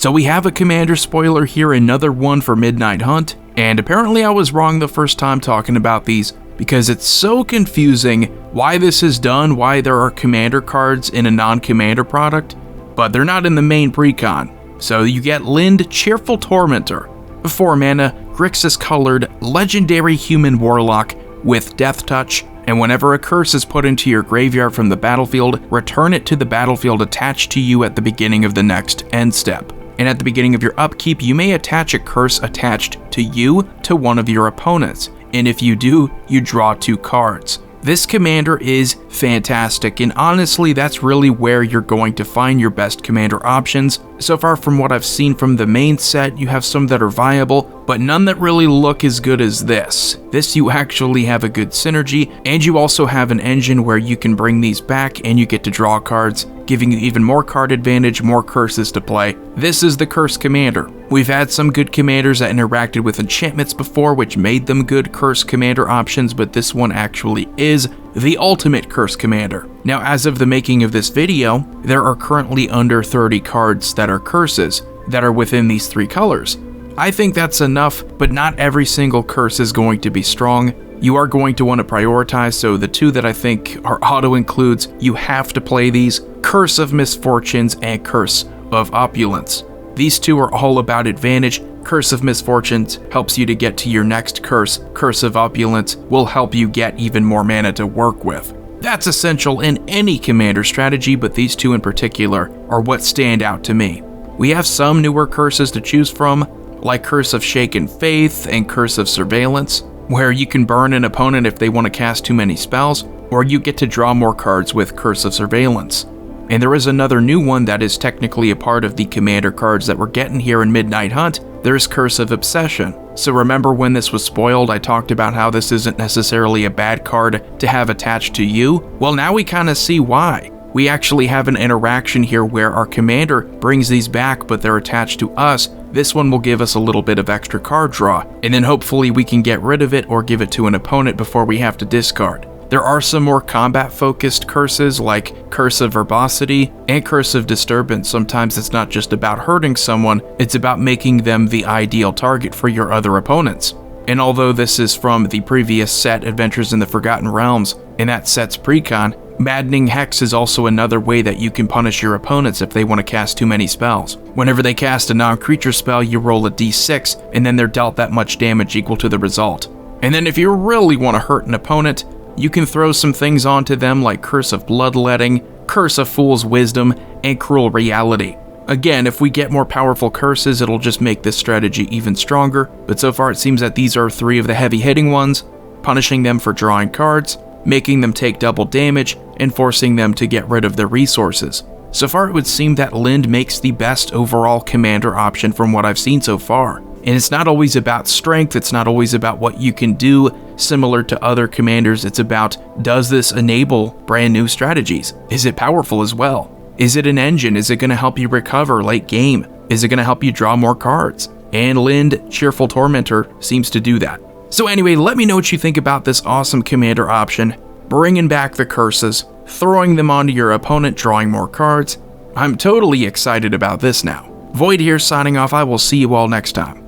So we have a commander spoiler here, another one for Midnight Hunt, and apparently I was wrong the first time talking about these because it's so confusing why this is done, why there are commander cards in a non-commander product, but they're not in the main precon. So you get Lynde, Cheerful Tormenter, 4 mana, Grixis colored, legendary human warlock with Death Touch, and whenever a curse is put into your graveyard from the battlefield, return it to the battlefield attached to you at the beginning of the next end step. And at the beginning of your upkeep, you may attach a curse attached to you to one of your opponents, and if you do, you draw 2 cards. This commander is fantastic, and honestly, that's really where you're going to find your best commander options. So far from what I've seen from the main set, you have some that are viable, but none that really look as good as this. This you actually have a good synergy, and you also have an engine where you can bring these back and you get to draw cards, giving you even more card advantage, more curses to play. This is the Curse Commander. We've had some good commanders that interacted with enchantments before, which made them good Curse Commander options, but this one actually is the ultimate Curse Commander. Now, as of the making of this video, there are currently under 30 cards that are curses that are within these 3 colors. I think that's enough, but not every single curse is going to be strong. You are going to want to prioritize, so the 2 that I think are auto-includes, you have to play these: Curse of Misfortunes and Curse of Opulence. These 2 are all about advantage. Curse of Misfortunes helps you to get to your next curse. Curse of Opulence will help you get even more mana to work with. That's essential in any commander strategy, but these 2 in particular are what stand out to me. We have some newer curses to choose from, like Curse of Shaken Faith and Curse of Surveillance, where you can burn an opponent if they want to cast too many spells, or you get to draw more cards with Curse of Surveillance. And there is another new one that is technically a part of the commander cards that we're getting here in Midnight Hunt. There's Curse of Obsession. So remember when this was spoiled, I talked about how this isn't necessarily a bad card to have attached to you? Well, now we kind of see why. We actually have an interaction here where our commander brings these back, but they're attached to us. This one will give us a little bit of extra card draw, and then hopefully we can get rid of it or give it to an opponent before we have to discard. There are some more combat-focused curses like Curse of Verbosity and Curse of Disturbance. Sometimes it's not just about hurting someone, it's about making them the ideal target for your other opponents. And although this is from the previous set, Adventures in the Forgotten Realms, and that set's precon, Maddening Hex is also another way that you can punish your opponents if they want to cast too many spells. Whenever they cast a non-creature spell, you roll a d6, and then they're dealt that much damage equal to the result. And then if you really want to hurt an opponent, you can throw some things onto them like Curse of Bloodletting, Curse of Fool's Wisdom, and Cruel Reality. Again, if we get more powerful curses, it'll just make this strategy even stronger, but so far it seems that these are 3 of the heavy-hitting ones, punishing them for drawing cards, making them take double damage, and forcing them to get rid of their resources. So far it would seem that Lynde makes the best overall commander option from what I've seen so far. And it's not always about strength, it's not always about what you can do similar to other commanders, it's about, does this enable brand new strategies? Is it powerful as well? Is it an engine? Is it going to help you recover late game? Is it going to help you draw more cards? And Lynde, Cheerful Tormenter, seems to do that. So anyway, let me know what you think about this awesome commander option, bringing back the curses, throwing them onto your opponent, drawing more cards. I'm totally excited about this now. Void here signing off. I will see you all next time.